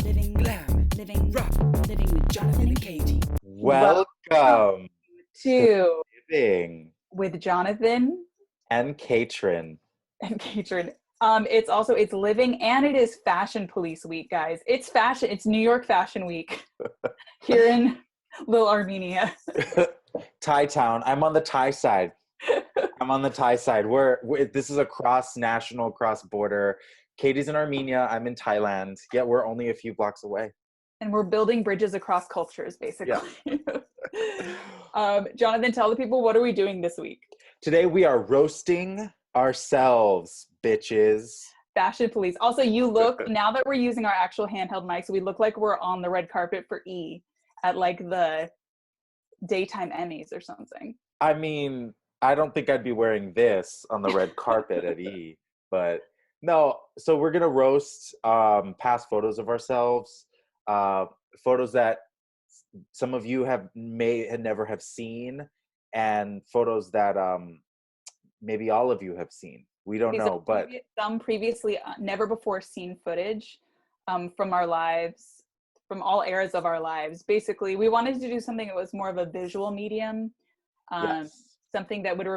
living glam, living rock, living with Jonathan and Katy. Welcome to Living with Jonathan and Katrin. and Katrin. It's living and it is Fashion Police Week, guys. It's fashion. It's New York Fashion Week here in Little Armenia. Thai town. I'm on the Thai side. This is a cross-national, cross-border. Katie's in Armenia. I'm in Thailand. Yet we're only a few blocks away. And we're building bridges across cultures, basically. Yeah. Jonathan, tell the people, what are we doing this week? Today we are roasting ourselves, bitches. Fashion Police. Also, you look, now that we're using our actual handheld mics, we look like we're on the red carpet for E at like the daytime Emmys or something. I mean, I don't think I'd be wearing this on the red carpet at E, but no. So we're gonna roast past photos of ourselves, photos that some of you may never have seen, and photos that maybe all of you have seen. We don't know, but some previously never before seen footage from our lives, from all eras of our lives. Basically, we wanted to do something that was more of a visual medium. Yes. Something that would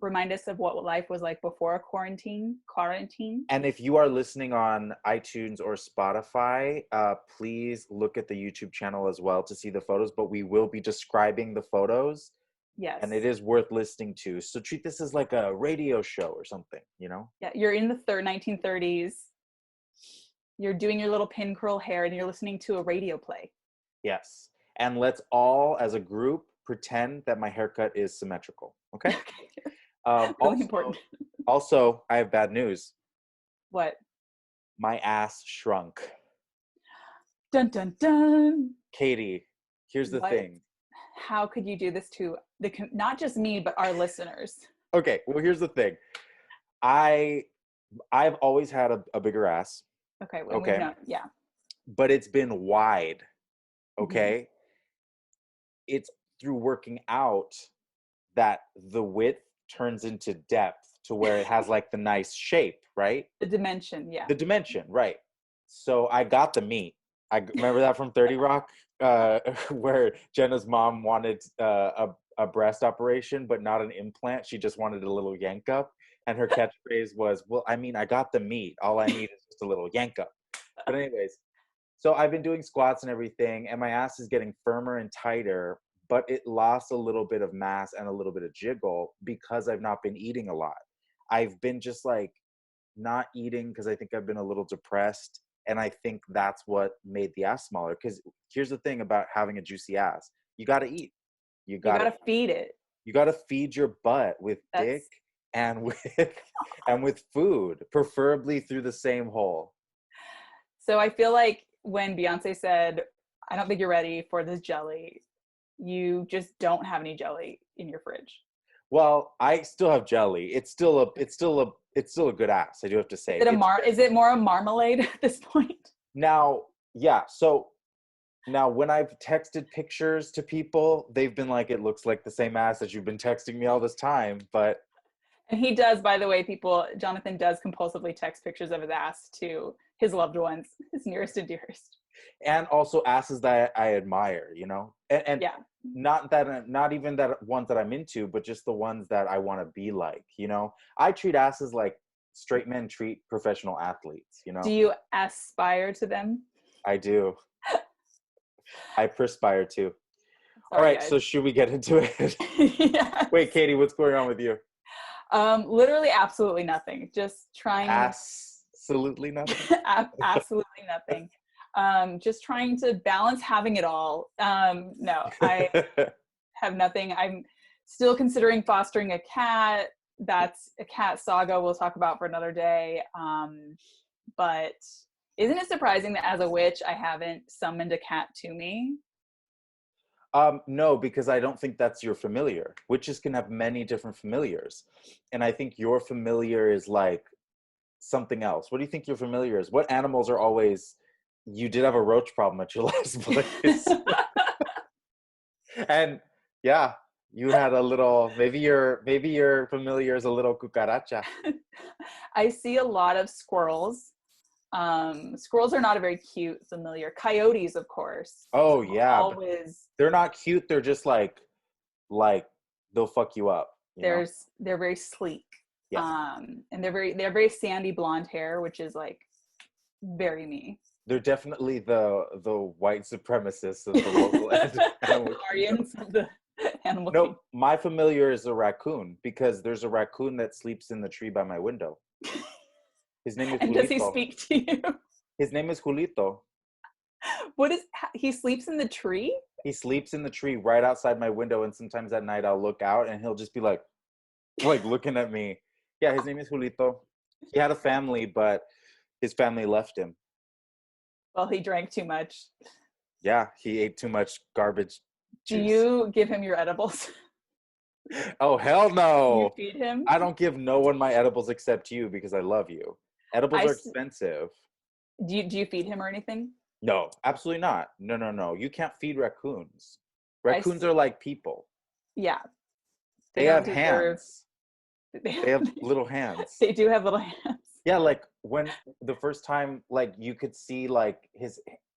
remind us of what life was like before quarantine. And if you are listening on iTunes or Spotify, please look at the YouTube channel as well to see the photos, but we will be describing the photos. Yes. And it is worth listening to. So treat this as like a radio show or something, you know? Yeah, you're in the 1930s. You're doing your little pin curl hair and you're listening to a radio play. Yes. And let's all, as a group, pretend that my haircut is symmetrical. Okay? Really important. Also, I have bad news. What? My ass shrunk. Dun dun dun. Katie, here's the thing. How could you do this to not just me, but our listeners? Okay, well, here's the thing. I've always had a bigger ass. Okay. Well, okay. Yeah. But it's been wide. Okay. Mm-hmm. It's through working out that the width turns into depth to where it has like the nice shape, right? The dimension, yeah. The dimension, right. So I got the meat. I remember that from 30 Rock, where Jenna's mom wanted a breast operation, but not an implant. She just wanted a little yank up. And her catchphrase was, well, I mean, I got the meat. All I need is just a little yank up. But anyways, so I've been doing squats and everything, and my ass is getting firmer and tighter, but it lost a little bit of mass and a little bit of jiggle because I've not been eating a lot. I've been just like not eating because I think I've been a little depressed. And I think that's what made the ass smaller. Because here's the thing about having a juicy ass. You got to eat. You got to feed it. You got to feed your butt with dick and with food, preferably through the same hole. So I feel like when Beyonce said, I don't think you're ready for this jelly, you just don't have any jelly in your fridge. Well, I still have jelly. It's still a good ass, I do have to say. Is it more a marmalade at this point? Now, yeah. So now when I've texted pictures to people, they've been like, it looks like the same ass that you've been texting me all this time, but. And he does, by the way, Jonathan does compulsively text pictures of his ass to his loved ones, his nearest and dearest. And also asses that I admire, you know? And yeah. Not even that ones that I'm into, but just the ones that I want to be like, you know? I treat asses like straight men treat professional athletes, you know? Do you aspire to them? I do. I perspire too. Sorry, all right, guys. So should we get into it? Yes. Wait, Katie, what's going on with you? Literally absolutely nothing. Just trying. Absolutely nothing? Absolutely nothing. Just trying to balance having it all. No, I have nothing. I'm still considering fostering a cat. That's a cat saga we'll talk about for another day. But isn't it surprising that as a witch, I haven't summoned a cat to me? No, because I don't think that's your familiar. Witches can have many different familiars. And I think your familiar is like something else. What do you think your familiar is? What animals are always... You did have a roach problem at your last place. And yeah, you had a little, maybe your familiar is a little cucaracha. I see a lot of squirrels. Squirrels are not a very cute familiar. Coyotes, of course. Oh yeah, but Always. they're not cute. They're just like they'll fuck you up. You know? They're very sleek. Yeah. And they're very sandy blonde hair, which is like very me. They're definitely the white supremacists of the local animal kingdom. Guardians of the animal Nope, kingdom. my familiar is a raccoon because there's a raccoon that sleeps in the tree by my window. His name is And does he Julito. speak to you? His name is Julito. He sleeps in the tree? He sleeps in the tree right outside my window, and sometimes at night I'll look out and he'll just be like looking at me. Yeah, his name is Julito. He had a family, but his family left him. Well, he drank too much. Yeah, he ate too much garbage Do juice. you give him your edibles? Oh, hell no. Do you feed him? I don't give no one my edibles except you because I love you. Edibles are expensive. Do you feed him or anything? No, absolutely not. No. You can't feed raccoons. Raccoons are like people. Yeah. They have hands. They have little hands. They do have little hands. Yeah, like when the first time, like you could see like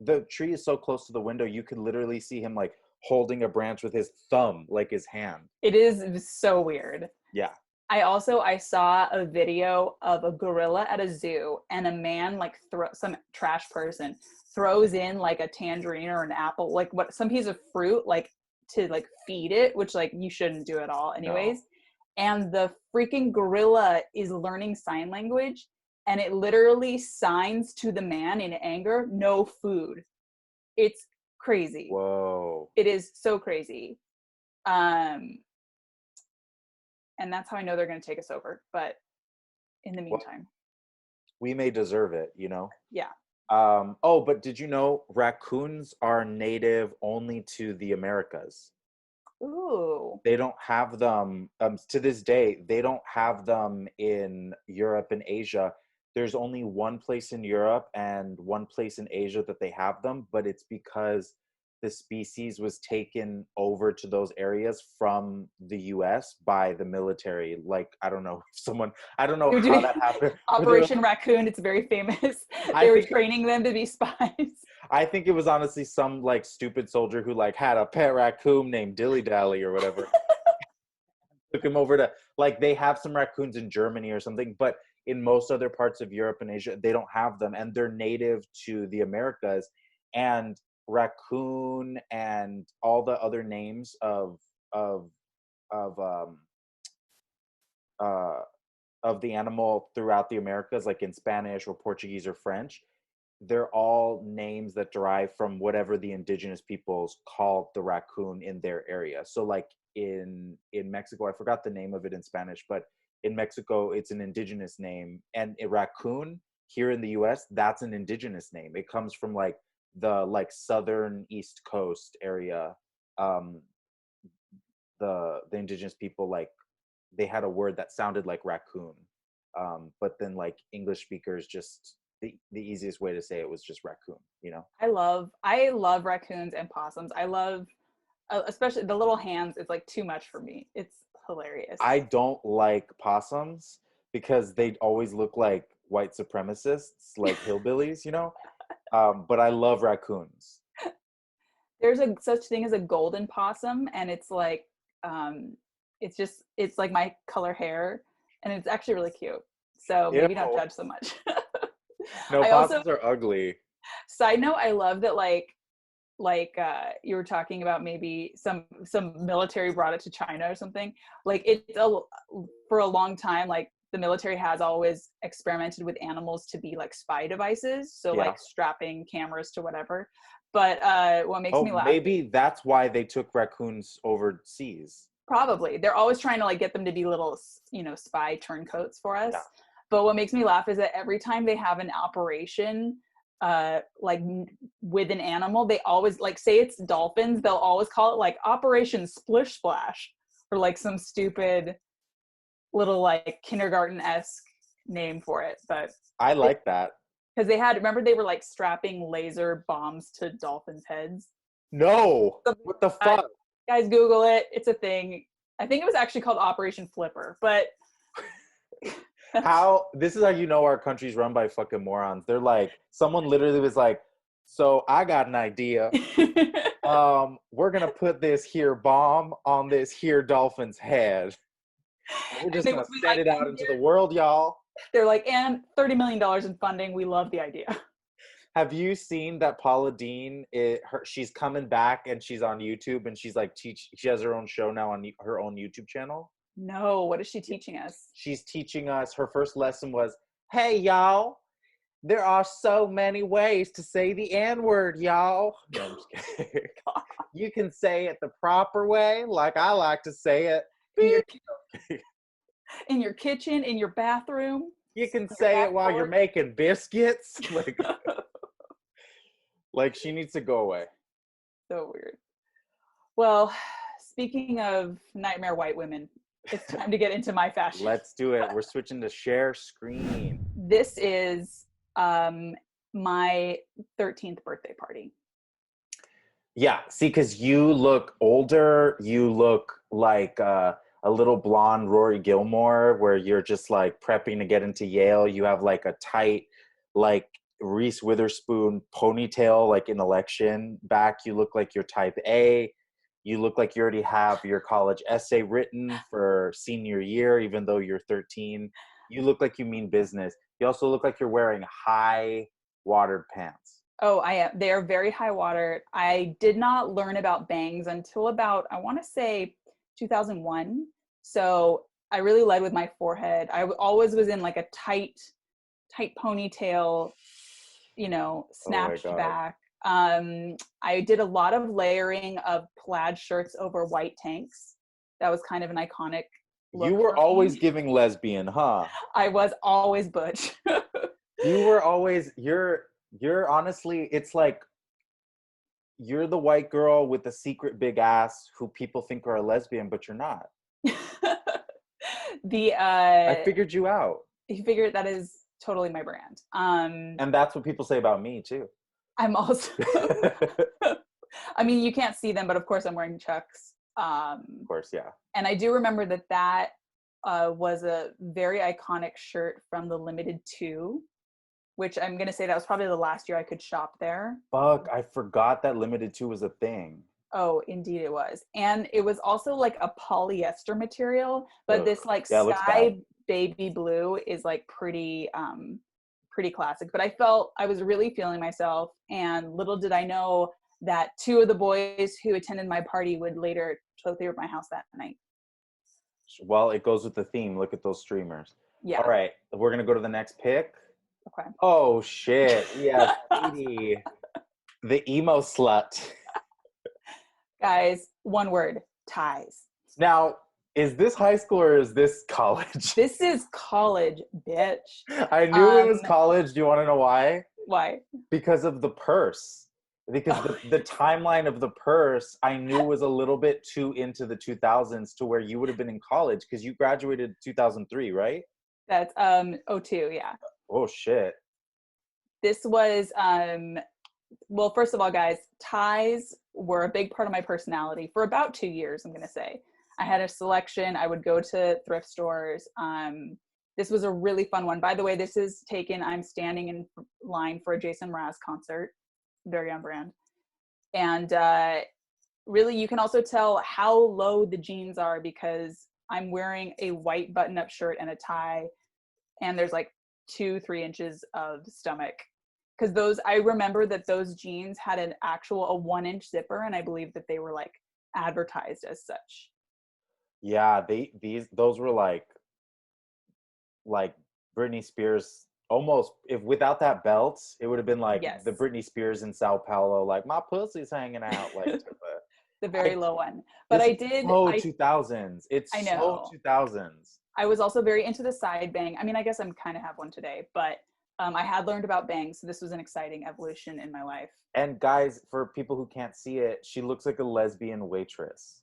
the tree is so close to the window, you could literally see him like holding a branch with his thumb, like his hand. It was so weird. Yeah. I saw a video of a gorilla at a zoo, and a man like some trash person throws in like a tangerine or an apple, like some piece of fruit, like to like feed it, which like you shouldn't do at all anyways. No. And the freaking gorilla is learning sign language, and it literally signs to the man in anger, no food. It's crazy. Whoa. It is so crazy. And that's how I know they're going to take us over. But in the meantime, we may deserve it, you know? Yeah. But did you know raccoons are native only to the Americas? Ooh. They don't have them, to this day, they don't have them in Europe and Asia. There's only one place in Europe and one place in Asia that they have them, but it's because the species was taken over to those areas from the US by the military. Like, I don't know how that happened. Operation Raccoon, it's very famous. They were training them to be spies. I think it was honestly some like stupid soldier who like had a pet raccoon named Dilly Dally or whatever. Took him over to, like, they have some raccoons in Germany or something, but in most other parts of Europe and Asia, they don't have them, and they're native to the Americas. And raccoon and all the other names of the animal throughout the Americas, like in Spanish or Portuguese or French, they're all names that derive from whatever the indigenous peoples called the raccoon in their area. So like in Mexico, I forgot the name of it in Spanish, but in Mexico, it's an indigenous name. And a raccoon here in the US, that's an indigenous name. It comes from like the southern East Coast area. The indigenous people, like, they had a word that sounded like raccoon. But then like English speakers, just the easiest way to say it was just raccoon, you know? I love raccoons and possums. I love, especially the little hands. It's like too much for me. It's hilarious. I don't like possums because they always look like white supremacists, like hillbillies, you know? But I love raccoons. There's a such thing as a golden possum, and it's like, it's like my color hair, and it's actually really cute. So maybe not judge so much. No, possums are ugly. Side note, I love that like you were talking about maybe some military brought it to China or something. Like for a long time, like the military has always experimented with animals to be like spy devices. So like strapping cameras to whatever. But what makes me laugh. Maybe that's why they took raccoons overseas. Probably. They're always trying to like get them to be little, spy turncoats for us. Yeah. But what makes me laugh is that every time they have an operation, like with an animal, they always, like, say it's dolphins, they'll always call it like Operation Splish Splash, or like some stupid little like kindergarten-esque name for it. But I like that. Because remember they were like strapping laser bombs to dolphins' heads? No. What the fuck? Guys, Google it. It's a thing. I think it was actually called Operation Flipper, but This is how you know our country's run by fucking morons. They're like, someone literally was like, so I got an idea. We're gonna put this here bomb on this here dolphin's head. We're just gonna send it out into the world, y'all. They're like, and $30 million in funding. We love the idea. Have you seen that Paula Deen? She's coming back and she's on YouTube and she's like she has her own show now on her own YouTube channel. No, what is she teaching us? She's teaching us. Her first lesson was, "Hey y'all, there are so many ways to say the N-word, y'all." No, I'm just kidding. You can say it the proper way, like I like to say it. In your kitchen, in your bathroom. You can say it while you're making biscuits. Like she needs to go away. So weird. Well, speaking of nightmare white women, it's time to get into my fashion. Let's do it. We're switching to share screen. This is my 13th birthday party. Yeah, see, because you look older. You look like a little blonde Rory Gilmore, where you're just like prepping to get into Yale. You have like a tight, like Reese Witherspoon ponytail, like in election back. You look like you're type A. You look like you already have your college essay written for senior year, even though you're 13. You look like you mean business. You also look like you're wearing high watered pants. Oh, I am. They are very high water. I did not learn about bangs until about, I want to say 2001. So I really led with my forehead. I always was in like a tight ponytail, snatched back. I did a lot of layering of plaid shirts over white tanks. That was kind of an iconic look. You were always giving lesbian, huh? I was always butch. You were always, you're honestly, it's like, you're the white girl with the secret big ass who people think are a lesbian, but you're not. I figured you out. You figured that is totally my brand. And that's what people say about me too. I'm also, I mean, you can't see them, but of course I'm wearing Chucks. Of course, yeah. And I do remember that was a very iconic shirt from the Limited 2, which I'm going to say that was probably the last year I could shop there. Fuck, I forgot that Limited 2 was a thing. Oh, indeed it was. And it was also like a polyester material, but this like sky baby blue is like pretty classic. But I was really feeling myself, and little did I know that 2 of the boys who attended my party would later toilet paper my house that night. Well, it goes with the theme. Look at those streamers. Yeah. All right, we're going to go to the next pick. Okay. Oh, shit. Yeah, Katy. The emo slut. Guys, one word, ties. Now, is this high school or is this college? This is college, bitch. I knew it was college. Do you want to know why? Why? Because of the purse. Because the timeline of the purse, I knew was a little bit too into the 2000s to where you would have been in college, because you graduated 2003, right? That's 02, yeah. Oh, shit. This was, well, first of all, guys, ties were a big part of my personality for about 2 years, I'm going to say. I had a selection. I would go to thrift stores. This was a really fun one. By the way, this is taken, I'm standing in line for a Jason Mraz concert. Very on brand. And really, you can also tell how low the jeans are because I'm wearing a white button-up shirt and a tie, and there's like 2-3 inches of stomach. Because I remember that those jeans had a 1-inch zipper, and I believe that they were like advertised as such. Yeah, those were like Britney Spears. Almost, if without that belt, it would have been like the Britney Spears in Sao Paulo, like my pussy's hanging out, like the very low one. But I did. Oh, 2000s. I know. So 2000s. I was also very into the side bang. I mean, I guess I'm kind of have one today, but I had learned about bangs, so this was an exciting evolution in my life. And guys, for people who can't see it, she looks like a lesbian waitress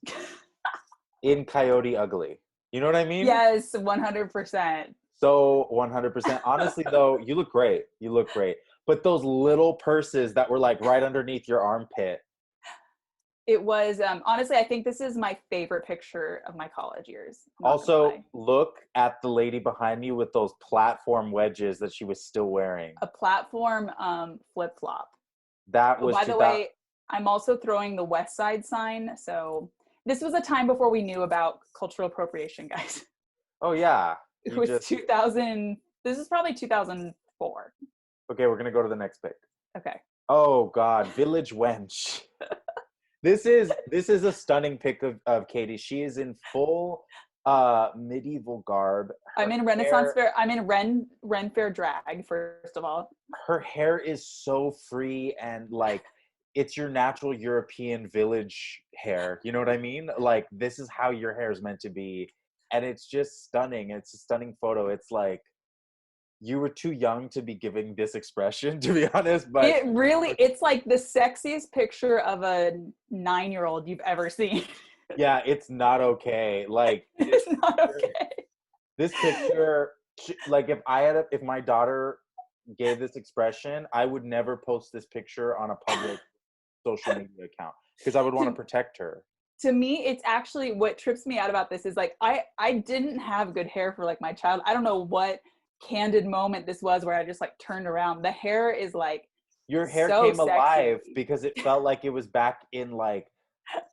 in Coyote Ugly. You know what I mean? Yes, 100%. So 100%. Honestly, though, you look great. You look great. But those little purses that were like right underneath your armpit, It was, honestly, I think this is my favorite picture of my college years. I'm not gonna Also, lie. look at the lady behind me with those platform wedges that she was still wearing. A platform flip flop. That Oh, was by the 2000. way, I'm also throwing the West Side sign. So this was a time before we knew about cultural appropriation, guys. Oh yeah, It you was just 2000. This is probably 2004. okay. We're gonna go to the next pic. Okay. Oh God, Village Wench. This is a stunning pic of Katy. She is in full medieval garb. Her I'm in Renaissance hair, Fair. I'm in Ren Fair drag, first of all. her hair is so free and like it's your natural European village hair. You know what I mean? Like this is how your hair is meant to be. And it's just stunning. It's a stunning photo. It's like you were too young to be giving this expression, to be honest. But It really, it's like the sexiest picture of a 9-year-old you've ever seen. yeah, it's not okay. Like It's not okay. this picture, like if my daughter gave this expression, I would never post this picture on a public social media account because I would want to protect her. To me, it's actually what trips me out about this is like I didn't have good hair for like my child. I don't know what candid moment this was where I just like turned around. The hair is like Your hair so came sexy. alive because it felt like it was back in like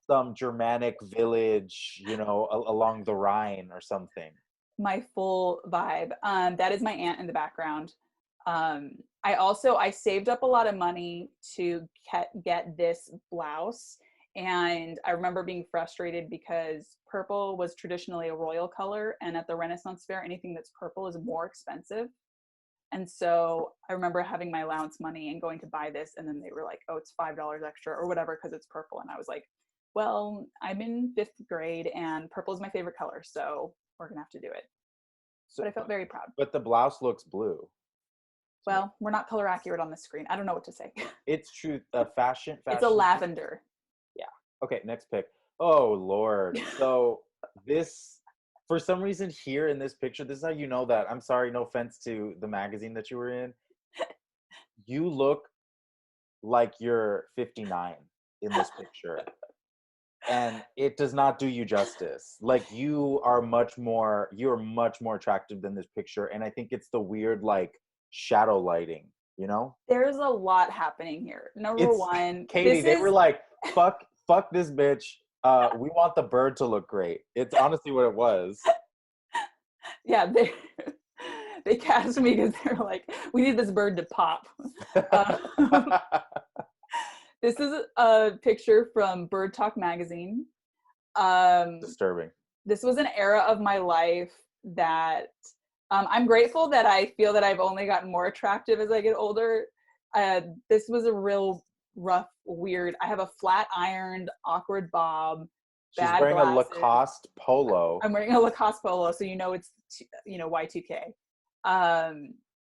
some Germanic village, along the Rhine or something. My full vibe. That is my aunt in the background. I saved up a lot of money to get this blouse. And I remember being frustrated because purple was traditionally a royal color. And at the Renaissance Fair, anything that's purple is more expensive. And so I remember having my allowance money and going to buy this. And then they were like, oh, it's $5 extra or whatever because it's purple. And I was like, well, I'm in 5th grade and purple is my favorite color. So we're going to have to do it. So, But I felt very proud. but the blouse looks blue. Well, we're not color accurate on the screen. I don't know what to say. It's true. Fashion. It's a lavender. Yeah. Okay, next pick. Oh Lord. So this, for some reason here in this picture, this is how you know that. I'm sorry, no offense to the magazine that you were in. You look like you're 59 in this picture. And it does not do you justice. Like you're much more attractive than this picture. And I think it's the weird like shadow lighting, There's a lot happening here. Number one, Katy, they were like, fuck this bitch. We want the bird to look great. It's honestly what it was. Yeah, they cast me because they're like, we need this bird to pop. This is a picture from Bird Talk magazine. Disturbing. This was an era of my life that I'm grateful that I feel that I've only gotten more attractive as I get older. This was a real rough, weird. I have a flat ironed, awkward bob. She's wearing glasses. A Lacoste polo. I'm wearing a Lacoste polo, so it's Y2K.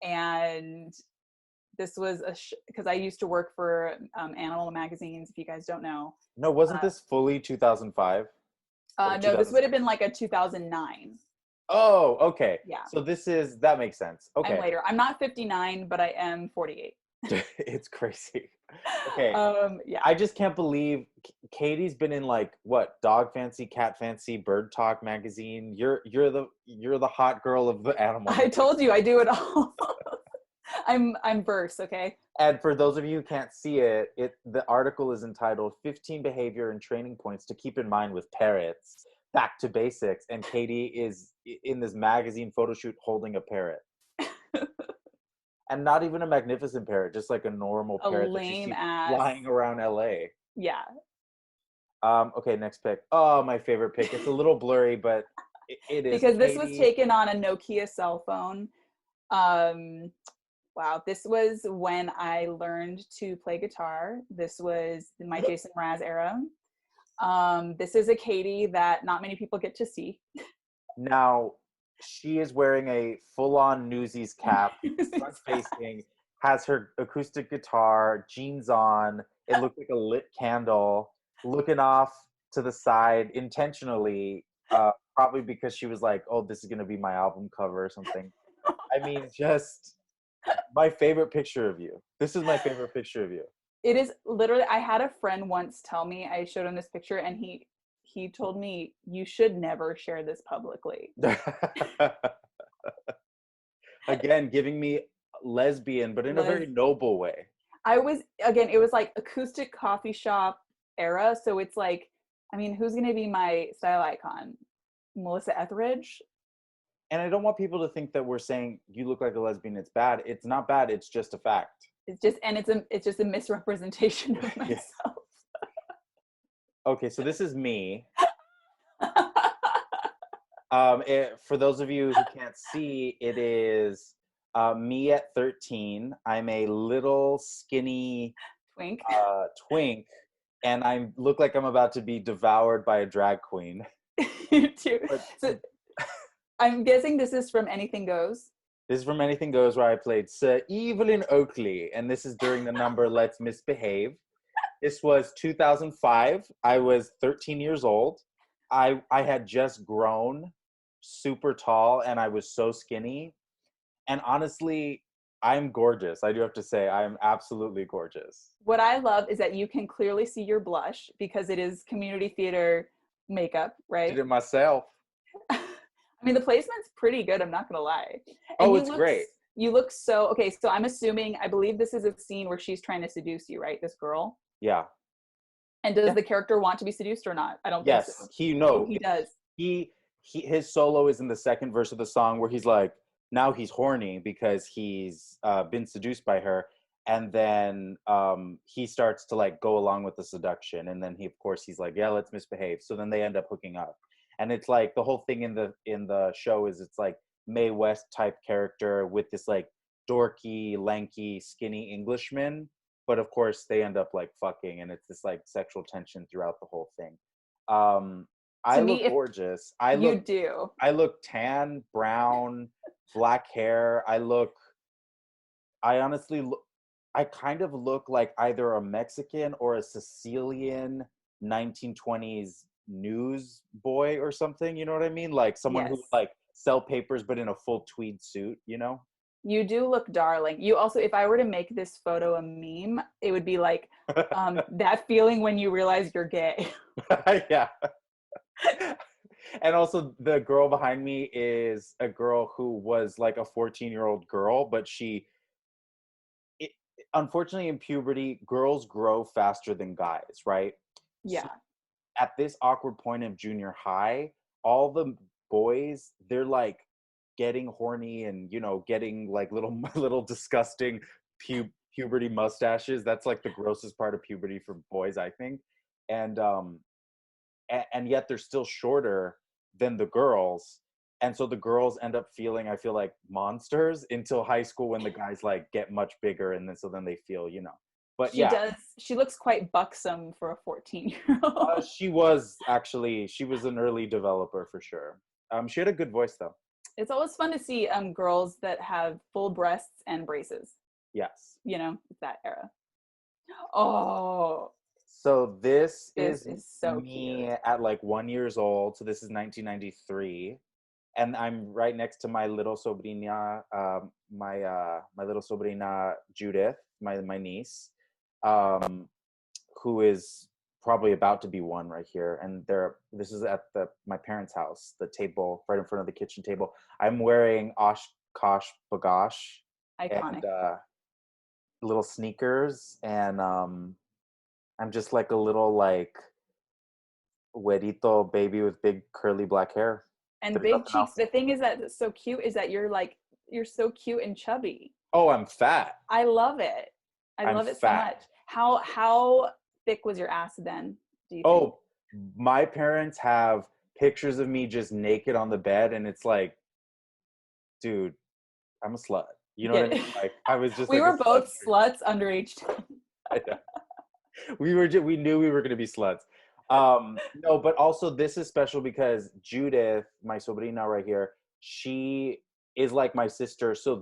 And this was because I used to work for animal magazines. If you guys don't know. No, wasn't this fully 2005? No, this would have been like a 2009. Oh, okay. Yeah. So that makes sense. Okay. I'm later. I'm not 59, but I am 48. It's crazy. Okay. Yeah. I just can't believe Katy's been in like what, Dog Fancy, Cat Fancy, Bird Talk magazine. You're the hot girl of the animal. I told you I do it all. I'm versed, okay? And for those of you who can't see it, the article is entitled 15 Behavior and Training Points to Keep in Mind with Parrots. Back to basics. And Katy is in this magazine photo shoot holding a parrot. And not even a magnificent parrot, just like a normal parrot that you see flying around LA. Yeah. Okay, next pick. Oh, my favorite pick. It's a little blurry, but it is. Because this was taken on a Nokia cell phone. Wow, this was when I learned to play guitar. This was my Jason Mraz era. This is a Katy that not many people get to see. Now, she is wearing a full-on Newsies cap, front-facing, has her acoustic guitar, jeans on. It looked like a lit candle, looking off to the side intentionally, probably because she was like, oh, this is going to be my album cover or something. I mean, just my favorite picture of you. This is my favorite picture of you. It is literally, I had a friend once tell me, I showed him this picture and he told me, you should never share this publicly. Again, giving me lesbian, but in a very noble way. It was like acoustic coffee shop era. So it's like, I mean, who's going to be my style icon? Melissa Etheridge? And I don't want people to think that we're saying you look like a lesbian, it's bad. It's not bad. It's just a fact. It's just a misrepresentation of myself. Okay, so this is me. For those of you who can't see, it is me at 13. I'm a little skinny twink, and I look like I'm about to be devoured by a drag queen. You too. So, I'm guessing this is from Anything Goes. This is from Anything Goes, where I played Sir Evelyn Oakley, and this is during the number Let's Misbehave. This was 2005. I was 13 years old. I had just grown super tall, and I was so skinny. And honestly, I'm gorgeous. I do have to say, I'm absolutely gorgeous. What I love is that you can clearly see your blush because it is community theater makeup, right? Did it myself. I mean, the placement's pretty good, I'm not gonna lie. And it's great. You look so, okay, so I'm assuming, I believe this is a scene where she's trying to seduce you, right? This girl? Yeah. And does the character want to be seduced or not? I don't think so. He does. His solo is in the second verse of the song where he's like, now he's horny because he's been seduced by her. And then he starts to like go along with the seduction. And then he's like, yeah, let's misbehave. So then they end up hooking up. And it's like the whole thing in the show is it's like Mae West type character with this like dorky, lanky, skinny Englishman. But of course they end up like fucking, and it's this like sexual tension throughout the whole thing. I look gorgeous. I look tan, brown, black hair. I honestly look, I kind of look like either a Mexican or a Sicilian 1920s news boy or something, you know what I mean? Like someone who like sell papers but in a full tweed suit, you know? You do look darling. You also, if I were to make this photo a meme, it would be like that feeling when you realize you're gay. Yeah. And also the girl behind me is a girl who was like a 14-year-old girl, but unfortunately in puberty, girls grow faster than guys, right? Yeah. So at this awkward point of junior high, all the boys, they're like getting horny and, you know, getting like little disgusting puberty mustaches. That's like the grossest part of puberty for boys, I think. And yet they're still shorter than the girls. And so the girls end up feeling, I feel like, monsters until high school when the guys like get much bigger, and then they feel, you know. But she looks quite buxom for a 14-year-old. She was an early developer for sure. She had a good voice though. It's always fun to see girls that have full breasts and braces. Yes. You know, it's that era. Oh. So this is so me cute. at like 1 year old. So this is 1993. And I'm right next to my little sobrina, my little sobrina Judith, my niece, who is probably about to be one right here. And this is at my parents' house, the table right in front of the kitchen table. I'm wearing Oshkosh Bagosh. Iconic. And little sneakers, and I'm just like a little like güerito baby with big curly black hair. And big cheeks. The thing is that's so cute is that you're so cute and chubby. Oh, I'm fat. I love it. I love it so much. How thick was your ass then, do you think? My parents have pictures of me just naked on the bed, and it's like, dude, I'm a slut. You know what I mean? Like I was just. We were both sluts under age 10. We knew we were gonna be sluts. No, but also this is special because Judith, my sobrina right here, she is like my sister. So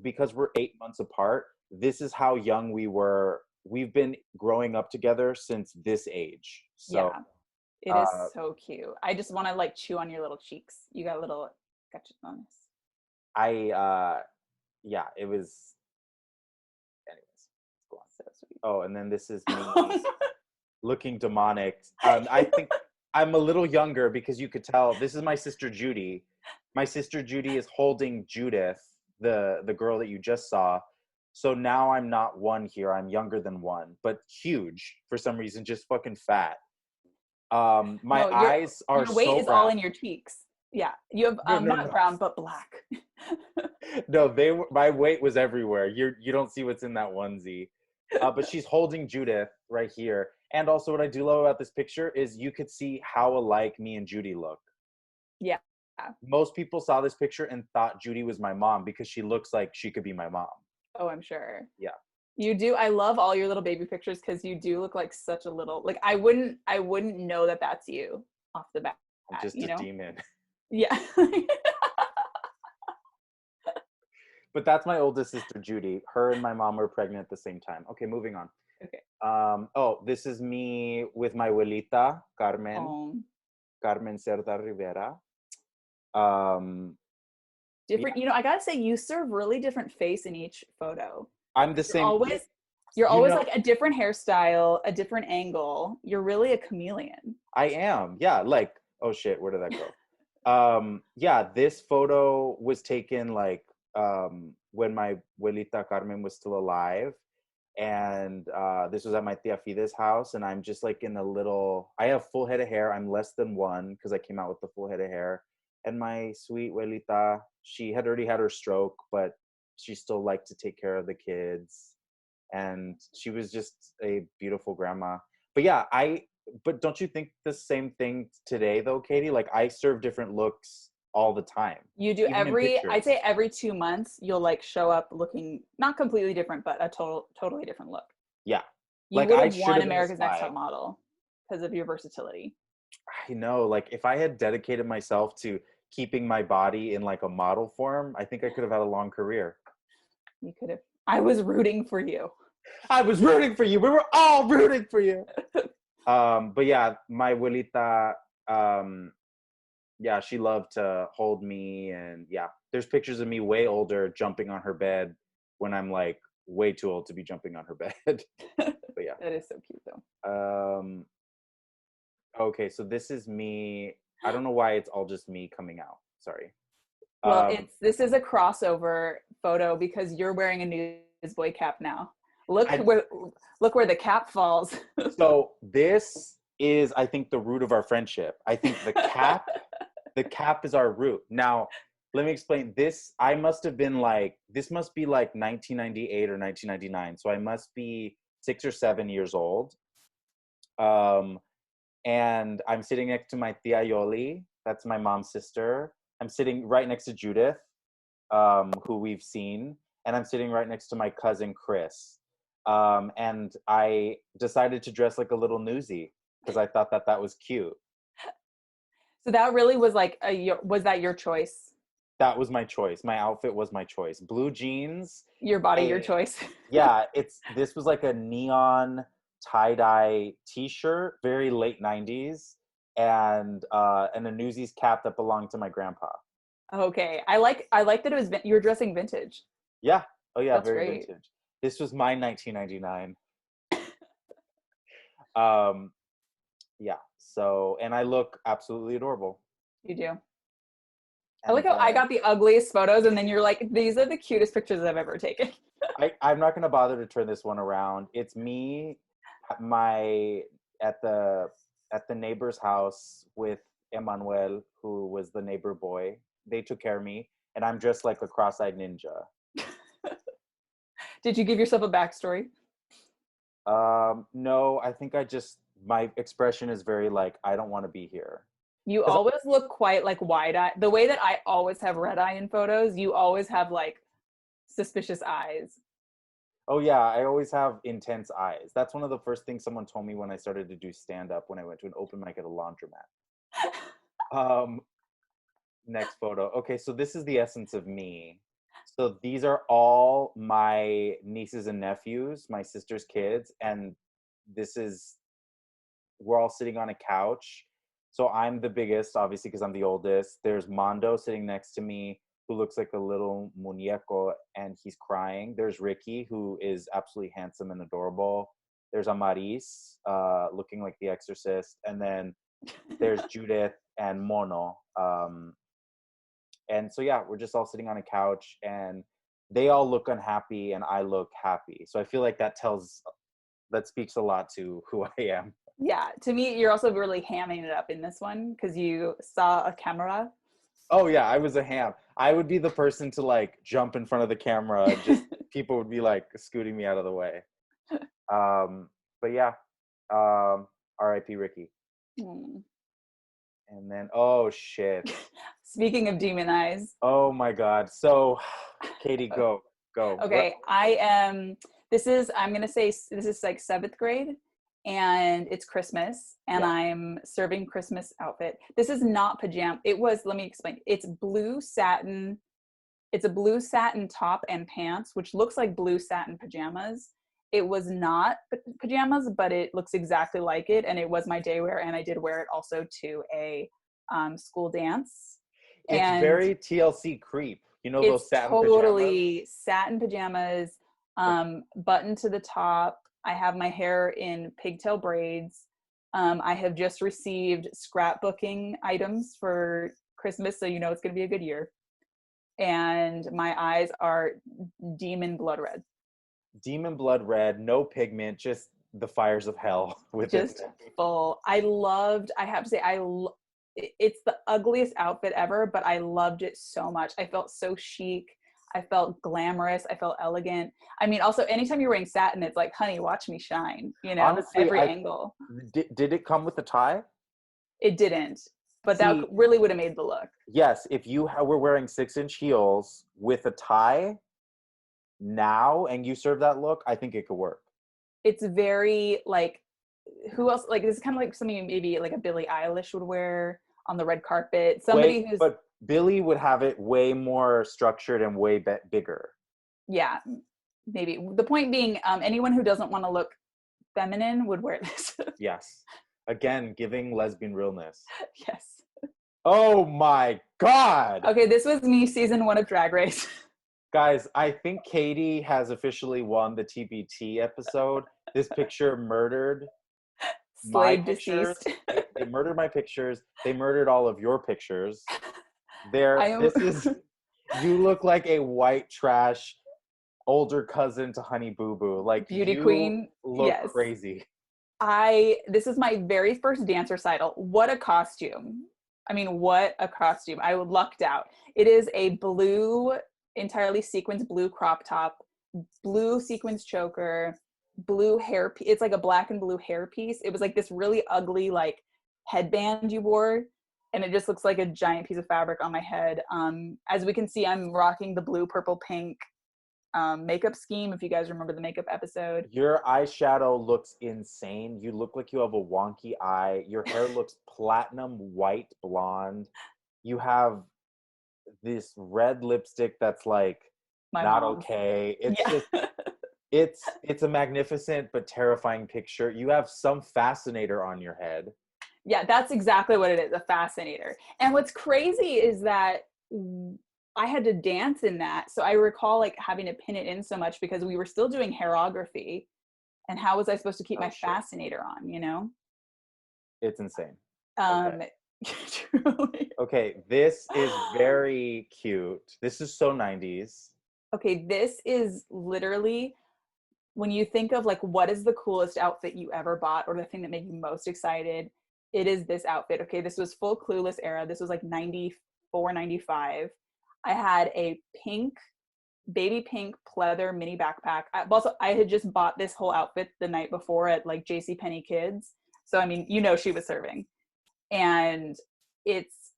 because we're 8 months apart, this is how young we were. We've been growing up together since this age. So it is so cute. I just want to like chew on your little cheeks. You got little cachetones. Yeah, it was. Anyways, go on. So sweet. Oh, and then this is me looking demonic. I think I'm a little younger because you could tell this is my sister Judy. My sister Judy is holding Judith, the girl that you just saw. So now I'm not one here. I'm younger than one, but huge for some reason, just fucking fat. My No, eyes are your weight so is all in brown. your cheeks. Yeah, you have No, no, not no. brown but black. No, my weight was everywhere. You don't see what's in that onesie. But she's holding Judith right here. And also what I do love about this picture is you could see how alike me and Judy look. Yeah. Most people saw this picture and thought Judy was my mom because she looks like she could be my mom. Oh, I'm sure. Yeah. You do. I love all your little baby pictures because you do look like such a little, like I wouldn't know that that's you off the bat, I'm just you a know? demon. Yeah. But that's my oldest sister, Judy. Her and my mom were pregnant at the same time. Okay, moving on. Okay. Oh, this is me with my abuelita, Carmen. Um, Carmen Cerda Rivera. Um, different, I gotta say you serve really different face in each photo. I'm the You're same. always you're You always know, like a different hairstyle, a different angle. You're really a chameleon. I am. Yeah, like, oh shit, where did that go? Yeah, this photo was taken like when my abuelita Carmen was still alive. And this was at my tia Fide's house, and I'm just like in a little, I have full head of hair. I'm less than one because I came out with the full head of hair. And my sweet abuelita, she had already had her stroke, but she still liked to take care of the kids. And she was just a beautiful grandma. But yeah, but don't you think the same thing today though, Katie? Like I serve different looks all the time, You do even in I'd pictures. say every 2 months you'll like show up looking not completely different, but a totally different look. Yeah. You Like would I have should won have been a America's Next spy. Top Model because of your versatility. I know, like if I had dedicated myself to keeping my body in like a model form, I think I could have had a long career. You could have. I was rooting for you. I was rooting for you. We were all rooting for you. But yeah, my abuelita, yeah, she loved to hold me, and yeah, there's pictures of me way older jumping on her bed when I'm like way too old to be jumping on her bed. But yeah. That is so cute though. Um, okay, so this is me. I don't know why it's all just me coming out. Sorry. Well, Um, this is a crossover photo because you're wearing a newsboy cap now. Look I, where look where the cap falls. so this is, I think, the root of our friendship. I think the cap is our root. Now, let me explain. I must have been like, this must be like 1998 or 1999. So I must be 6 or 7 years old. Um, and I'm sitting next to my tia Yoli. That's my mom's sister. I'm sitting right next to Judith, who we've seen, and I'm sitting right next to my cousin Chris. And I decided to dress like a little newsie because I thought that was cute. So that really was like was that your choice? That was my choice. My outfit was my choice. Blue jeans. Your body, your choice. Yeah, this was like a neon tie-dye t-shirt, very late 90s, and a Newsies cap that belonged to my grandpa. Okay. I like that it was you were dressing vintage. Yeah. Oh yeah, That's very great. vintage. This was my 1999. Um yeah. So, and I look absolutely adorable. You do. I like And how I got the ugliest photos and then you're like, these are the cutest pictures I've ever taken. I'm not going to bother to turn this one around. It's me at my at the neighbor's house with Emmanuel, who was the neighbor boy. They took care of me, and I'm dressed like a cross-eyed ninja. Did you give yourself a backstory? No, I think my expression is very like, I don't want to be here. You 'Cause always look quite like wide-eyed. The way that I always have red eye in photos, you always have like suspicious eyes. oh yeah, I always have intense eyes. That's one of the first things someone told me when I started to do stand-up when I went to an open mic at a laundromat. Um, Next photo. Okay, so this is the essence of me. So these are all my nieces and nephews, my sister's kids, and we're all sitting on a couch. So I'm the biggest, obviously, because I'm the oldest. There's Mondo sitting next to me. who looks like a little muñeco, and he's crying. There's Ricky, who is absolutely handsome and adorable. There's Amaris, looking like the Exorcist, and then there's Judith and Mono. And so yeah, we're just all sitting on a couch, and they all look unhappy, and I look happy. So I feel like that speaks a lot to who I am. Yeah, to me, you're also really hamming it up in this one because you saw a camera. Oh yeah, I was a ham. I would be the person to like jump in front of the camera. Just people would be like scooting me out of the way. But yeah, R.I.P. Ricky. Mm. And then, oh shit. Speaking of demon eyes. Oh my God. So, Katie, go. Okay, I'm gonna say this is like 7th grade, and it's Christmas, and Yeah. I'm serving Christmas outfit. This is not pajama. Let me explain. It's blue satin. It's a blue satin top and pants, which looks like blue satin pajamas. It was not pajamas, but it looks exactly like it, and it was my day wear, and I did wear it also to a school dance. It's very TLC creep. You know those satin totally satin pajamas, button to the top. I have my hair in pigtail braids. I have just received scrapbooking items for Christmas, so you know it's going to be a good year. And my eyes are demon blood red. Demon blood red, no pigment, just the fires of hell with just it. Full. I have to say, it's the ugliest outfit ever, but I loved it so much. I felt so chic. I felt glamorous. I felt elegant. I mean, also, anytime you're wearing satin, it's like, honey, watch me shine, you know. Honestly, every angle. Did it come with a tie? It didn't, but that really would have made the look. Yes, if you were wearing 6-inch heels with a tie now and you serve that look, I think it could work. It's very like, who else? Like, this is kind of like something maybe like a Billie Eilish would wear on the red carpet. But Billie would have it way more structured and way bigger. Yeah, maybe. The point being, anyone who doesn't want to look feminine would wear this. Yes. Again, giving lesbian realness. Yes. Oh my God. Okay, this was me season 1 of Drag Race. Guys, I think Katy has officially won the TBT episode. This picture murdered Slave deceased. They murdered my pictures. They murdered all of your pictures. You look like a white trash older cousin to Honey Boo Boo. Like, beauty queen. Look crazy. This is my very first dance recital. What a costume. I mean, what a costume. I lucked out. It is a blue, entirely sequins blue crop top, blue sequins choker, blue hair. It's like a black and blue hair piece. It was like this really ugly like headband you wore, and it just looks like a giant piece of fabric on my head. As we can see, I'm rocking the blue, purple, pink makeup scheme, if you guys remember the makeup episode. Your eyeshadow looks insane. You look like you have a wonky eye. Your hair looks platinum white blonde. You have this red lipstick that's like not okay. It's just it's a magnificent but terrifying picture. You have some fascinator on your head. Yeah, that's exactly what it is, a fascinator. And what's crazy is that I had to dance in that. So I recall like having to pin it in so much because we were still doing hairography. And how was I supposed to keep my fascinator on, you know? It's insane. Truly. Okay, this is very cute. This is so 90s. Okay, this is literally, when you think of like what is the coolest outfit you ever bought or the thing that made you most excited, it is this outfit. Okay, this was full Clueless era. This was like 94, 95. I had a baby pink pleather mini backpack. I had just bought this whole outfit the night before at like JCPenney Kids. So, I mean, you know, she was serving. And it's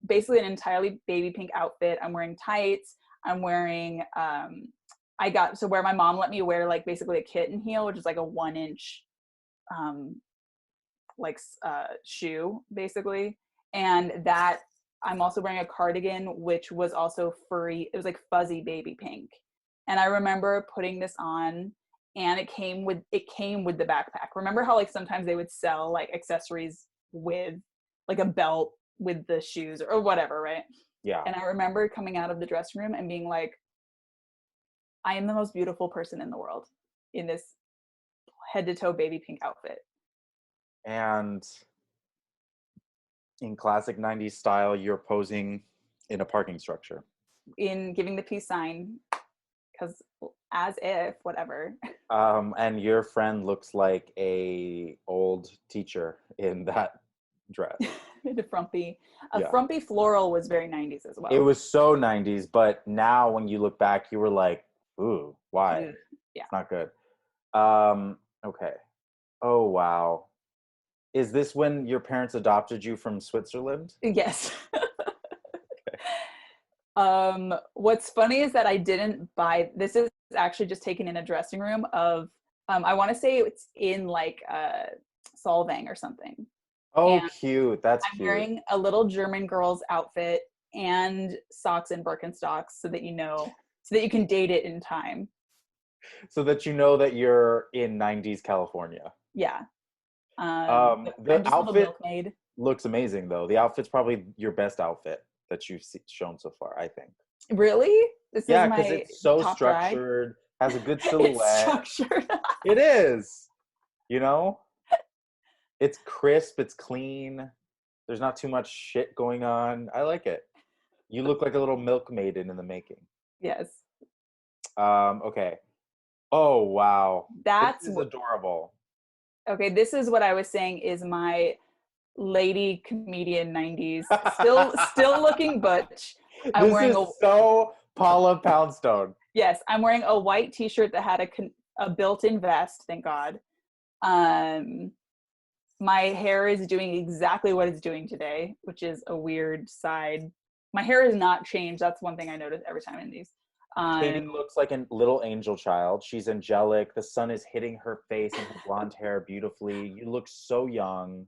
basically an entirely baby pink outfit. I'm wearing tights. I'm wearing, where my mom let me wear like basically a kitten heel, which is like a 1-inch shoe basically. And that I'm also wearing a cardigan, which was also furry. It was like fuzzy baby pink. And I remember putting this on, and it came with the backpack. Remember how like sometimes they would sell like accessories with like a belt with the shoes or whatever, right? Yeah. And I remember coming out of the dressing room and being like, I am the most beautiful person in the world in this head to toe baby pink outfit. And in classic 90s style, you're posing in a parking structure. In giving the peace sign, because as if, whatever. And your friend looks like a old teacher in that dress. A frumpy Yeah. frumpy floral was very 90s as well. It was so 90s, but now when you look back, you were like, ooh, why? Ugh, yeah. It's not good. Okay. Oh, wow. Is this when your parents adopted you from Switzerland? Yes. What's funny is that I didn't buy, this is actually just taken in a dressing room of, I want to say it's in like Solvang or something. Oh, And cute. That's I'm cute. wearing a little German girl's outfit and socks and Birkenstocks so that you can date it in time. So that you know that you're in 90s California. Yeah. The I'm just a little outfit milkmaid. looks amazing, though. The outfit's probably your best outfit that you've shown so far, I think. Really? This Yeah, is because my it's so top drag? structured, has a good It's silhouette. structured. It is. You know? It's crisp, it's clean. There's not too much shit going on. I like it. You look like a little milkmaiden in the making. Yes. Okay. Oh, wow. That's This is adorable. okay, this is what I was saying is my lady comedian 90s. Still looking butch. I'm wearing so Paula Poundstone. Yes, I'm wearing a white t-shirt that had a built-in vest, thank God. My hair is doing exactly what it's doing today, which is a weird side. My hair has not changed. That's one thing I notice every time in these. Katy looks like a little angel child. She's angelic. The sun is hitting her face and her blonde hair beautifully. You look so young.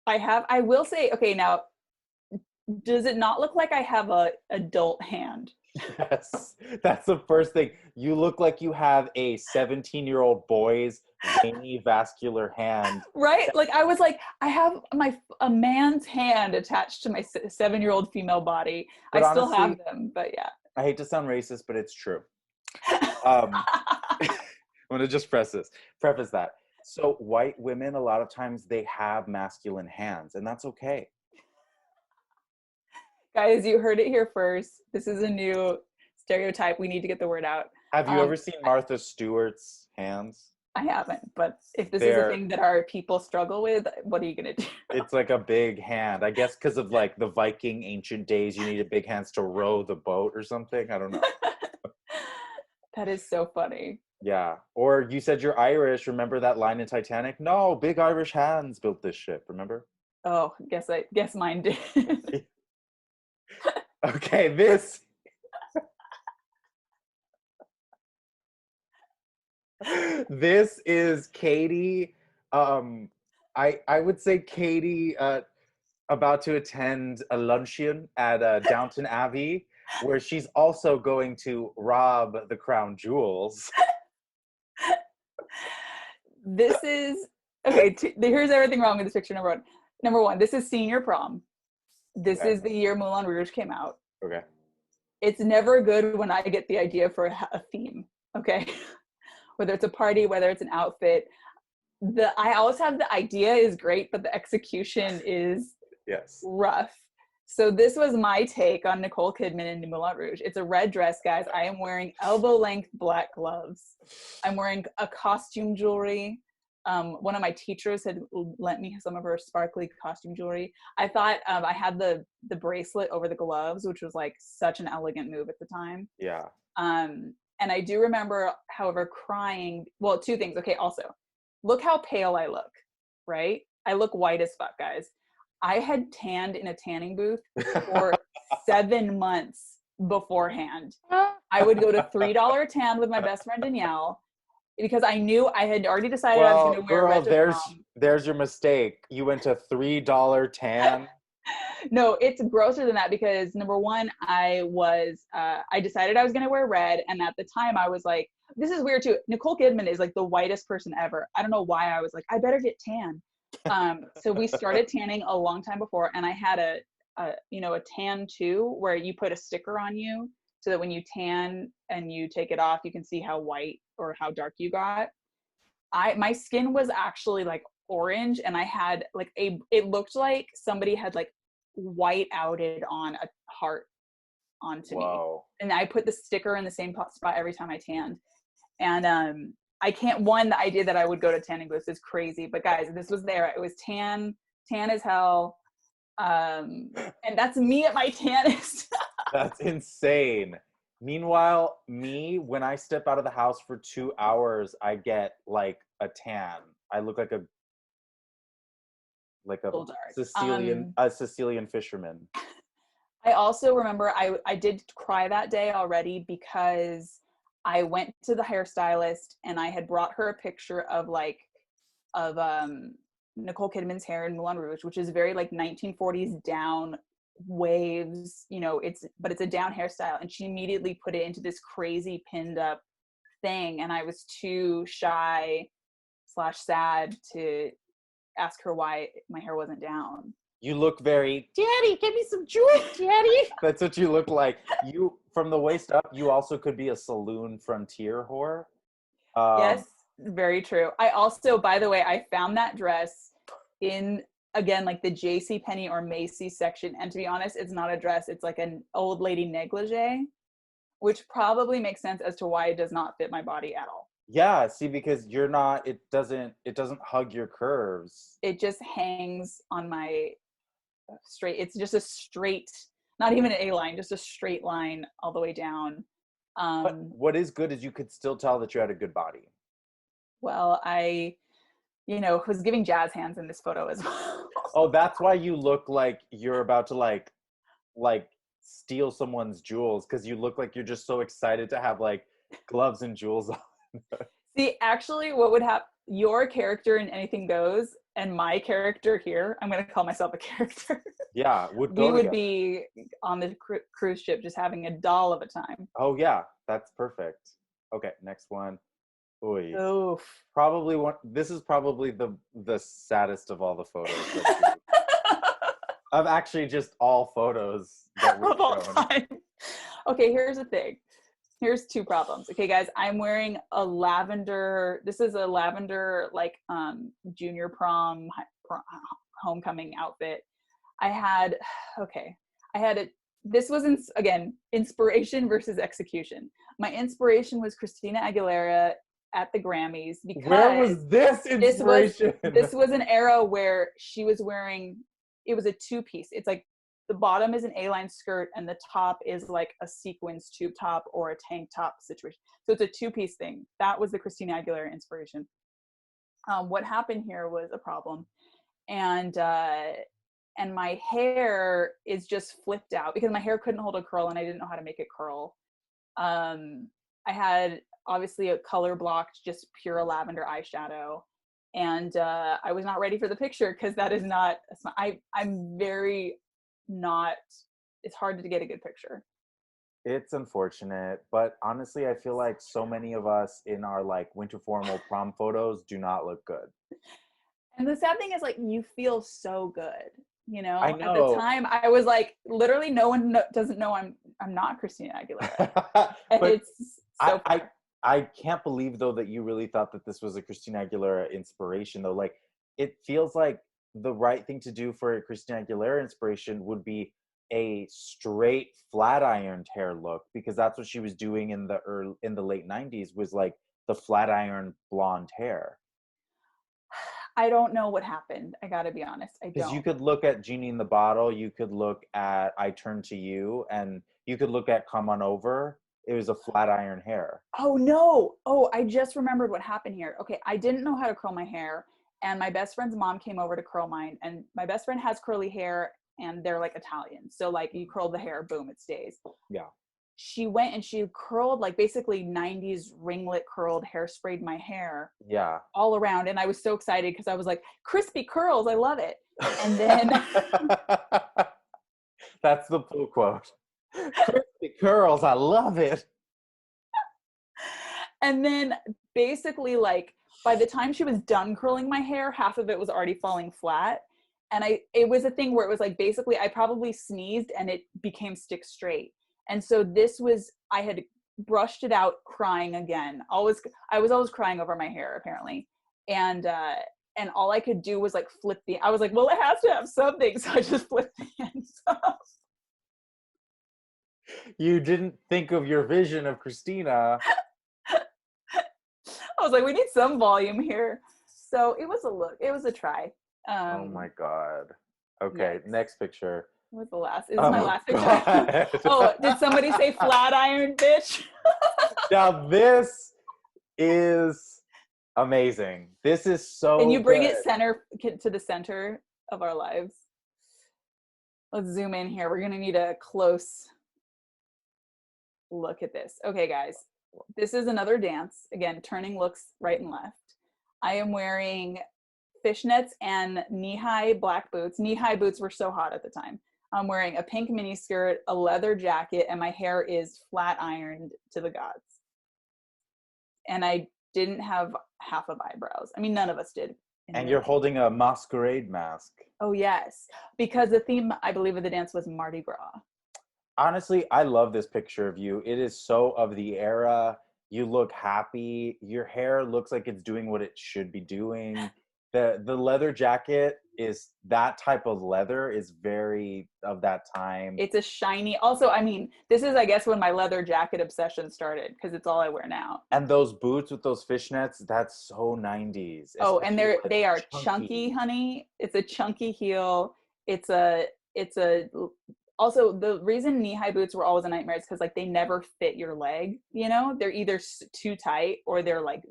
I will say, okay, now, does it not look like I have a adult hand? Yes, that's the first thing. You look like you have a 17-year-old boy's veiny vascular hand. Right? Like I was like, I have a man's hand attached to my 7-year-old female body. But I still honestly, have them, but yeah. I hate to sound racist, but it's true. I'm gonna just preface that. So white women, a lot of times they have masculine hands, and that's okay. Guys, you heard it here first. This is a new stereotype. We need to get the word out. Have you ever seen Martha Stewart's hands? I haven't, but if this is a thing that our people struggle with, what are you gonna do? It's like a big hand. I guess because of like the Viking ancient days, you needed big hands to row the boat or something. I don't know. That is so funny. Yeah. Or you said you're Irish. Remember that line in Titanic? No, big Irish hands built this ship. Remember? Oh, guess mine did. Okay, this is Katy. I would say Katy about to attend a luncheon at Downton Abbey, where she's also going to rob the crown jewels. This is okay. Here's everything wrong with this picture. Number one, this is senior prom. This is the year Moulin Rouge came out. Okay. It's never good when I get the idea for a theme. Okay. Whether it's a party, whether it's an outfit. I always have the idea is great, but the execution is rough. So this was my take on Nicole Kidman in Moulin Rouge. It's a red dress, guys. I am wearing elbow-length black gloves. I'm wearing a costume jewelry. One of my teachers had lent me some of her sparkly costume jewelry. I thought I had the bracelet over the gloves, which was like such an elegant move at the time. Yeah. And I do remember, however, crying. Well, two things. Okay, also, look how pale I look, right? I look white as fuck, guys. I had tanned in a tanning booth for 7 months beforehand. I would go to $3 tan with my best friend Danielle because I knew I had already decided I was going to wear red to prom. There's your mistake. You went to $3 tan. No, it's grosser than that because number one, I decided I was going to wear red. And at the time I was like, this is weird too. Nicole Kidman is like the whitest person ever. I don't know why I was like, I better get tan. So we started tanning a long time before and I had a tan too, where you put a sticker on you so that when you tan and you take it off, you can see how white or how dark you got. My skin was actually like orange, and I had like it looked like somebody had like white outed on a heart onto Whoa. me. And I put the sticker in the same spot every time I tanned. And I can't, the idea that I would go to tanning booths is crazy, but guys, this was there. It was tan as hell. And that's me at my tannest. That's insane. Meanwhile, when I step out of the house for 2 hours, I get like a tan. I look like a Sicilian fisherman. I also remember I did cry that day already because I went to the hairstylist and I had brought her a picture of Nicole Kidman's hair in Moulin Rouge, which is very like 1940s down waves, it's a down hairstyle, and she immediately put it into this crazy pinned up thing, and I was too shy / sad to ask her why my hair wasn't down. You look very, Daddy, give me some jewels, Daddy. That's what you look like. You, from the waist up, you also could be a saloon frontier whore. Yes, very true. I also, by the way, I found that dress in, again, like the JCPenney or Macy's section. And to be honest, it's not a dress. It's like an old lady negligee, which probably makes sense as to why it does not fit my body at all. Yeah, see, because it doesn't hug your curves. It just hangs on my straight. It's just a straight, not even an A-line, just a straight line all the way down. But what is good is you could still tell that you had a good body. Well, I was giving jazz hands in this photo as well. Oh, that's why you look like you're about to like steal someone's jewels, because you look like you're just so excited to have like gloves and jewels on. See, actually, what would happen, your character in Anything Goes and my character here, I'm going to call myself a character. Yeah, we would be on the cruise ship just having a doll of a time. Oh, yeah, that's perfect. Okay, next one. Oy. Oof. This is probably the saddest of all the photos. Of actually just all photos that we've of all shown. Time. Okay, here's the thing. Here's two problems. Okay, guys, I'm wearing a lavender, this is a lavender like junior prom homecoming outfit. This was, again, inspiration versus execution. My inspiration was Christina Aguilera at the Grammys, because where was this inspiration? This was an era where she was wearing, it was a two-piece. It's like the bottom is an A-line skirt and the top is like a sequins tube top or a tank top situation. So it's a two-piece thing. That was the Christina Aguilera inspiration. What happened here was a problem, and my hair is just flipped out because my hair couldn't hold a curl and I didn't know how to make it curl. I had obviously a color blocked, just pure lavender eyeshadow. And I was not ready for the picture because that is not, I'm very not, it's hard to get a good picture. It's unfortunate, but honestly, I feel like so many of us in our like winter formal prom photos do not look good. And the sad thing is, like, you feel so good, I know. At the time I was like, literally no one doesn't know I'm not Christina Aguilera. And it's so I can't believe though that you really thought that this was a Christina Aguilera inspiration though. Like, it feels like the right thing to do for a Christina Aguilera inspiration would be a straight flat ironed hair look, because that's what she was doing in the late 90s, was like the flat iron blonde hair. I don't know what happened. I gotta be honest. I don't. Because you could look at Genie in the Bottle, you could look at I Turn to You, and you could look at Come On Over. It was a flat iron hair. Oh no. Oh, I just remembered what happened here. Okay, I didn't know how to curl my hair, and my best friend's mom came over to curl mine, and my best friend has curly hair and they're like Italian. So like you curl the hair, boom, it stays. Yeah. She went and she curled like basically 90s ringlet curled, hairsprayed my hair. Yeah. All around. And I was so excited because I was like, crispy curls, I love it. And then that's the pull quote. Crispy curls, I love it. And then basically, like, by the time she was done curling my hair, half of it was already falling flat. And it was a thing where it was like, basically I probably sneezed and it became stick straight. And so I had brushed it out crying again. I was always crying over my hair apparently. And all I could do was like I was like, well, it has to have something. So I just flipped the ends off. You didn't think of your vision of Christina. I was like, we need some volume here. So it was a look. It was a try. Oh my God. Okay, Yikes. next picture. What was the last? Is my last picture? God. Oh, did somebody say flat iron, bitch? Now this is amazing. This is so Can you bring good. it to the center of our lives? Let's zoom in here. We're gonna need a close look at this. Okay, guys. This is another dance. Again, turning looks right and left. I am wearing fishnets and knee-high black boots. Knee-high boots were so hot at the time. I'm wearing a pink mini skirt, a leather jacket, and my hair is flat ironed to the gods. And I didn't have half of eyebrows. I mean, none of us did. And you're holding a masquerade mask. Oh, yes. Because the theme, I believe, of the dance was Mardi Gras. Honestly, I love this picture of you. It is so of the era. You look happy. Your hair looks like it's doing what it should be doing. The leather jacket is that type of leather is very of that time. It's a shiny. Also, I mean, this is, I guess, when my leather jacket obsession started because it's all I wear now. And those boots with those fishnets, that's so 90s. Oh, and they are chunky, honey. It's a chunky heel. Also, the reason knee-high boots were always a nightmare is because like they never fit your leg, you know? They're either too tight or they're like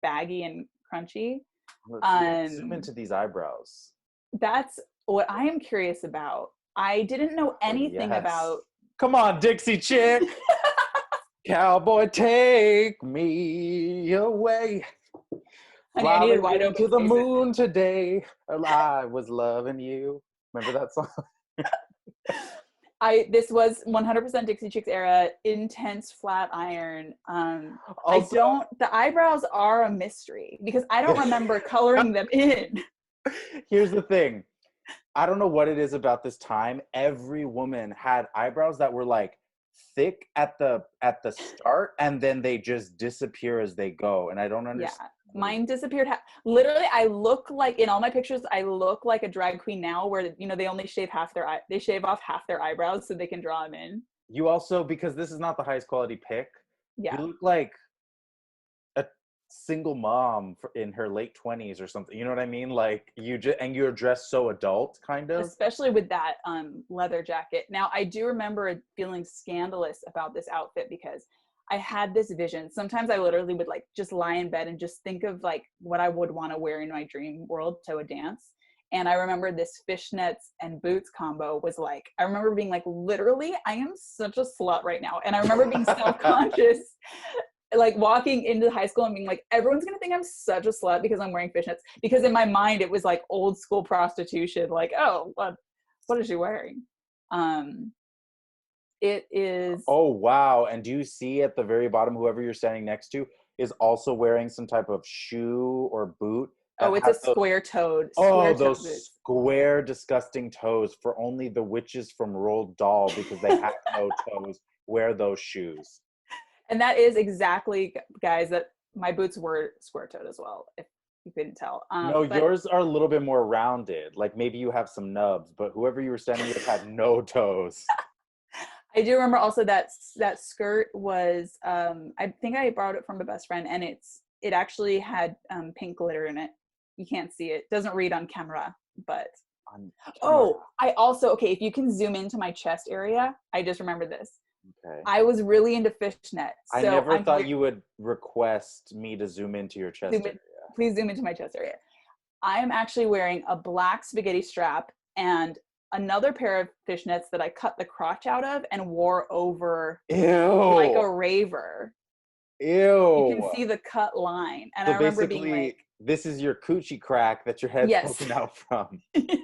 baggy and crunchy. Zoom into these eyebrows. That's what I am curious about. I didn't know anything about. Come on, Dixie chick. Cowboy, take me away. Honey, I needed wide open to the moon today. I was loving you. Remember that song? This was 100% Dixie Chicks era, intense flat iron. Also, the eyebrows are a mystery because I don't remember coloring them in. Here's the thing. I don't know what it is about this time. Every woman had eyebrows that were like thick at the start and then they just disappear as they go. And I don't understand. Yeah, mine disappeared. Literally, I look like, in all my pictures, I look like a drag queen now where, you know, they only shave they shave off half their eyebrows so they can draw them in. You also, because this is not the highest quality pic, yeah, you look like a single mom in her late 20s or something. You know what I mean? Like and you're dressed so adult, kind of. Especially with that leather jacket. Now, I do remember feeling scandalous about this outfit because I had this vision. Sometimes I literally would like just lie in bed and just think of like what I would want to wear in my dream world to a dance. And I remember this fishnets and boots combo was like, I remember being like, literally, I am such a slut right now. And I remember being self-conscious, like walking into high school and being like, everyone's going to think I'm such a slut because I'm wearing fishnets. Because in my mind, it was like old school prostitution. Like, oh, what is she wearing? It is. Oh, wow. And do you see at the very bottom, whoever you're standing next to is also wearing some type of shoe or boot? Oh, it's a square-toed. Those square, disgusting toes for only the witches from Roald Dahl, because they have no toes, wear those shoes. And that is exactly, guys, that my boots were square-toed as well, if you couldn't tell. Yours are a little bit more rounded. Like maybe you have some nubs, but whoever you were standing with had no toes. I do remember also that skirt was, I think I borrowed it from a best friend, and it actually had pink glitter in it. You can't see it. Doesn't read on camera, but. If you can zoom into my chest area, I just remember this. Okay. I was really into fishnets. I never thought you would request me to zoom into your chest area. Please zoom into my chest area. I am actually wearing a black spaghetti strap and another pair of fishnets that I cut the crotch out of and wore over like a raver. Ew. You can see the cut line. And so I remember being like, this is your coochie crack that your head's poking out from. Yes.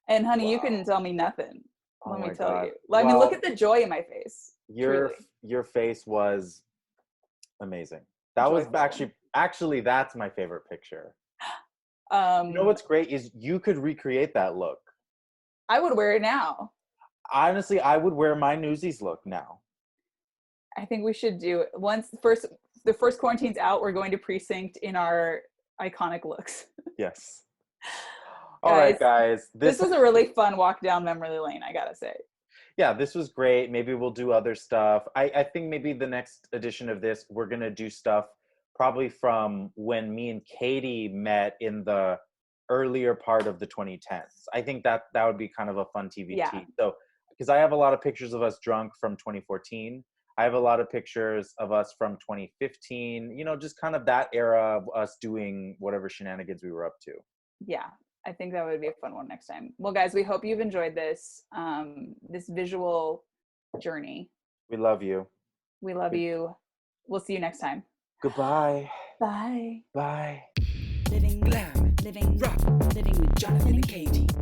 And honey, you couldn't tell me nothing. Let me tell you. I mean, look at the joy in my face. Your face was amazing. That was actually that's my favorite picture. You know what's great is you could recreate that look. I would wear it now. Honestly, I would wear my Newsies look now. I think we should do it. Once the first quarantine's out, we're going to precinct in our iconic looks. Yes. All right, guys. This was a really fun walk down memory lane, I gotta say. Yeah, this was great. Maybe we'll do other stuff. I think maybe the next edition of this, we're going to do stuff probably from when me and Katy met in the earlier part of the 2010s. I think that would be kind of a fun TBT. Yeah. So, because I have a lot of pictures of us drunk from 2014. I have a lot of pictures of us from 2015, you know, just kind of that era of us doing whatever shenanigans we were up to. Yeah, I think that would be a fun one next time. Well, guys, we hope you've enjoyed this this visual journey. We love you. We love you. We'll see you next time. Goodbye. Bye. Bye. Living glam, living rock, living with Jonathan and Katy.